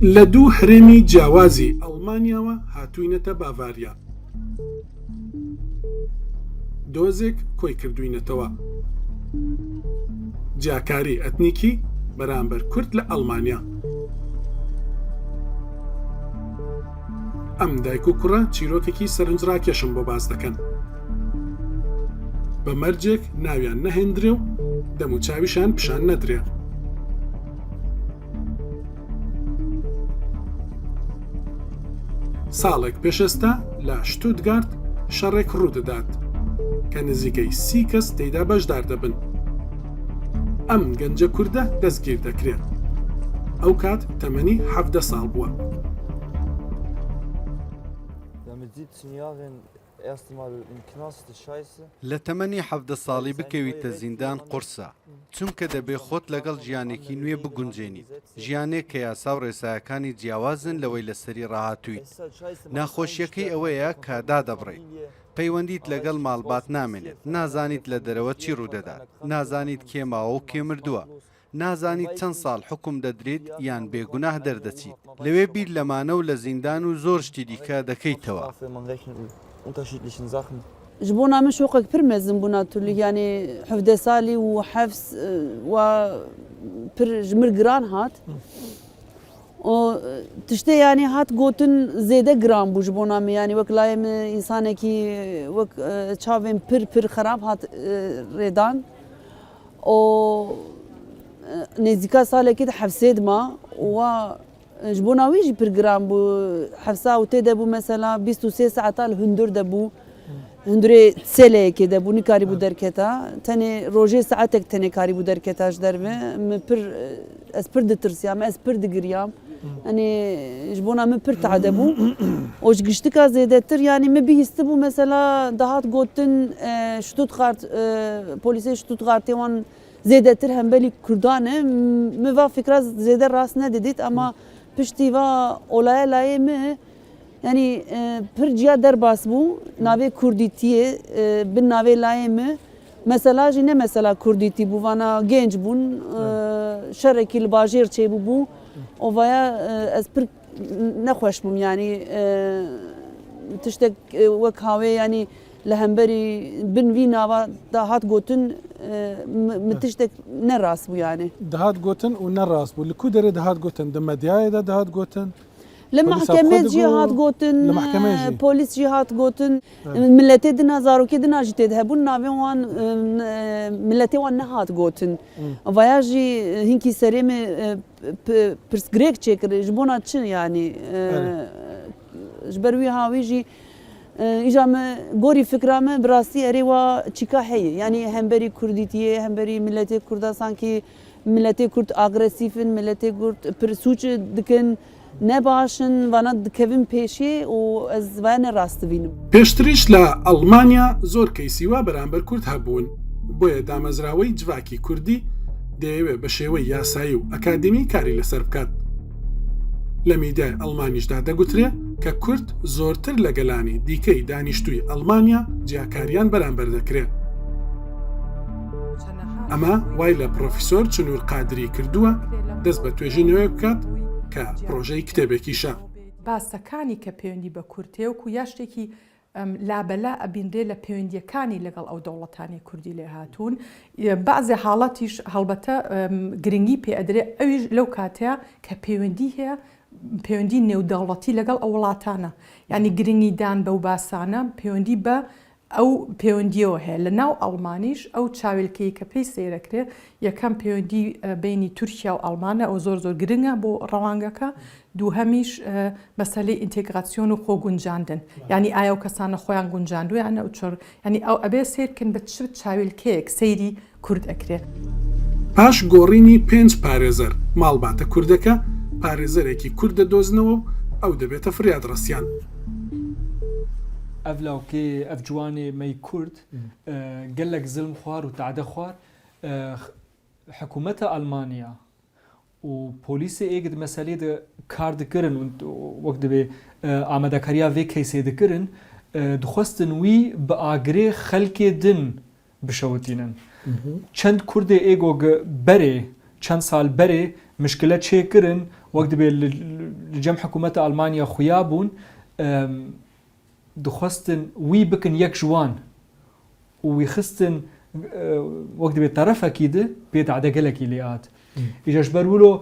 لە دوو هەرێمی جیاوازی ئەڵمانیاوە هاتووینەتە باڤاریا. دۆزێک کۆی کردوینەتەوە. جیاکاری ئەتنیکی بەرامبەر کورد لە ئەڵمانیا. ئەم دایک و کوڕە چیرۆکێکی سەرنجڕاکێشم بۆ باز دەکەن. بە مەرجێک ناویان نەهێندرێ و دەم و چاویشان پیشان نەدرێ. ساڵێک پێشەستا لە شتوتگارت شەڕێک ڕوودەدات کە نزیکەی 30 کەس تێیدا بەشدار دەبن. ئەم گەنجە کووردە دەستگیر دەکرێت. ئەو کات تەمەنی 17 ساڵ بووە. لە تەمەنی 17 ساڵی بکەویتە زیندان قورسە، چونکە دەبێ خۆت لەگەڵ ژیانێکی نوێ بگونجێنیت، ژیانێک کە یاسا و ڕێسایەکانی جیاوازن لەوەی لەسەری ڕاهاتوویت. ناخۆشیەکەی ئەوەیە کە دادەبڕیت، پەیوەندیت لەگەڵ ماڵبات نامێنێت، نازانیت لە دەرەوە چی ڕوودەدات، نازانیت کێ ماوە و کێ مردووە، نازانیت چەند ساڵ حکم دەدرێت یان بێگوناه دەردەچیت. لەوێ بیر لەمانە و لە زیندان و زۆر شتی دیکە دەکەیتەوە. ji bo min şoqek pir mezin bûna tulî yanî 17 salî û hefs wa pir ji mir giran hat û tiştê yanî hat gotin zêde giran bû ji bo me yanî wek layê min însanekî wek çavên pir xerab hat rêdan û nêzîka salekê de hefsê dima wa ji bo wî jî pir giran bû hefsa û tê de bû mesela 23 saeta li hundir de bû. هندرێ سێلەیەکێ دەبوو نیکاری بوو دەرکێتا تەنێ ڕۆژێ سەعاتێک تەنێ کاری بوو دەرکێتاش دەربێ ئەس پر دەترسیام ئەس پر دگریام ئەنێ ji بۆ min pir tehdê bû û ji giştika zêdetir yanî min bihîsti bû mesela dahat gotin Stuttgart polîsê Stuttgartê wan zêdetir hembelî Kurdan e min va fikra zêde rast nedidît ama piştî va olaya layê me yani pir ciya derbas bû navê Kurdîtiyê bin navê layê me mesela jî ne mesela Kurdîtî bû vana genç bûn şerekî li bajêr çêbû bû û vaya ez pir nexweş bûm yanî tiştek wek havê yanî li hemberî bin vî nava da hat gotin min tiştek nerast bû yanî. Dihat gotin û nerast bû. Li ku derê dihat gotin? Di medyayê de dihat gotin? Li mahkemê jî hat gotin, polîs jî hat gotin, milletê din zarokê din jî tê de hebûn navên wan milletê wan nehat gotin. Vaya jî hinkî serê me pirsgirêk çêkir ji bona çi yanî ji ber wî havî jî îja me gorî fikra me bi rastî erê wa çîka heye yanî hemberî Kurdîtiyê hemberî milletê Kurda sankî milletê Kurd agresîfin milletê Kurd pir sûç dikin ne başın vana dikevin pêşê û ez vaya nerastibînim. پێشتریش لە ئەڵمانیا زۆر کەیسیوا بەرامبەر کورد هەبوون بۆیە دامەزراوەی جڤاکی کوردی دەیەوێت بە شێوەی یاسایی و ئەکادمی کاری لەسەر بکات. لە میدیای ئەڵمانیشدا دەگوترێ کە کورد زۆرتر لە گەلانی دیکەی دانیشتووی ئەڵمانیا جیاکاریان بەرامبەر دەکرێت. ئەمە وای لە پرۆفیسۆر چنوور قادری کردووە دەست بە توێژینەوەی بکات کە پرۆژەی کتێبێکیشە. باسەکانی کە پەیوەندی بە کورتەیە و یا شتێکی لابەلا ئەبیندرێ لە پەیوەندیەکانی لەگەڵ ئەو دەوڵەتانی کوردی لێ هاتوون. بەعزێ حاڵەتیش هەڵبەتە گرنگی پێ ئەدرێ ئەویش لەو کاتەیە کە پەیوەندی هەیە پەیوەندی نێودەوڵەتی لەگەڵ ئەو وڵاتانە یعنی گرنگیدان بەو باسانە پەیوەندی بە ئەو پەیوەندیەوە هەیە لە ناو ئەڵمانیش ئەو چاویلکەی کە پێی سێرەکرێ یەکەم پەیوەندی بینی تورکیا و ئەڵمانە ئەو زۆر گرنگە بۆ ڕەوانگەکە دووهەمیش مەسەلەی ئینتێگراسیۆن و خۆ گونجاندن یعنی ئایا و کەسانە خۆیان گونجاندووە یانە ئەو چۆر ینی ئەو ئەبێ سیرکن بە چ چاویلکەیەک سەیری کورد ئەکرێ. پاش گۆڕینی 5 پارێزەر ماڵباتە کوردەکە پارێزەرێکی کورد دەدۆزنەوە و ئەو دەبێتە فریاد ڕەسیان. ئەف لاوکێ ئەف جوانێ مەی کورد gelek زلم خوار و تعدە خوار حکوومەتە ئەلمانیا و پۆلیسە ئێگت مەسەلێ کار دکردن وەک دەبێ ئامادەکارییا vê کەیسێ دکردن دخواستن wî bi agirê xelkê din bişewitînin. Çend Kurdê êgo berê چەند سال بەرێ مشکلە چێکردن وەک دەبێت لەجەم حکوومەتە ئەڵمانیا خویا بوون دخواستن وی بکن یەک جوان وی خستن وەک دەبێت تەرەفەکی د پێت عەدەگەلێکی لێهات ئیجەش بەرولۆ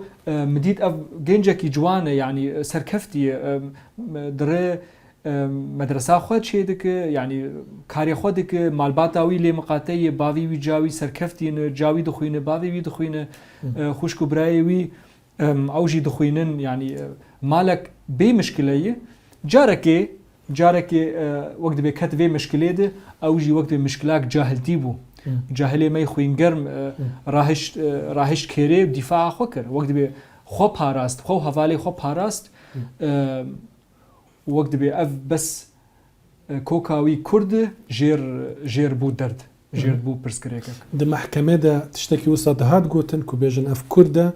مدیت ئەف گەنجێکی جوانە یعنی سەرکەفتی درێ مدرسە خۆ چێ دکە یعنی کاری خۆ دکە مالباتاوی لێ مقاتەیە باوی وی جاوی سەرکەفتینە جاوی دخوینە باوی وی دخوینە خوشک و برایەوی ئەوژی دخوینن یعنی مالک بێ مشکلەیە جارێکێ وەک دەبێت کەت بێ مشکلێدە ئەوژی وەک دەبێت مشکلاک جاهلتی بوو جاهلێ مەی خوینگەرم ڕاهشت کێرێ دیفاع خۆ کرد وەک دەبێت خۆ پاراست خۆ هەڤالێ خۆ پاراست وەک دەبێت ئەف بەس کۆکاوی کورد ژێر بوو دەرد ژێر بوو پرسکرێکە د محکمەدا تشتێکی وسا دەهات گوتن کو بێژن ئەف کووردە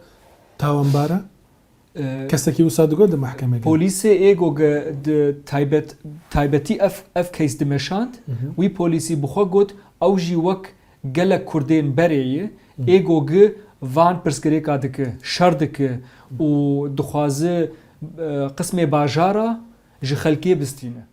تاوانبارە کەسێکی وسا دەگۆت دە محکمەکە پۆلیسێ ئێگۆگە تایبەتی ئەف کەیس دمێشاند وی پۆلیسی بخۆ گوت ئەوژی وەک gelek Kurdên berê êgogê van pirsgirêka dike şer dike û dixwaze qismê bajara ji xelkê bistîne.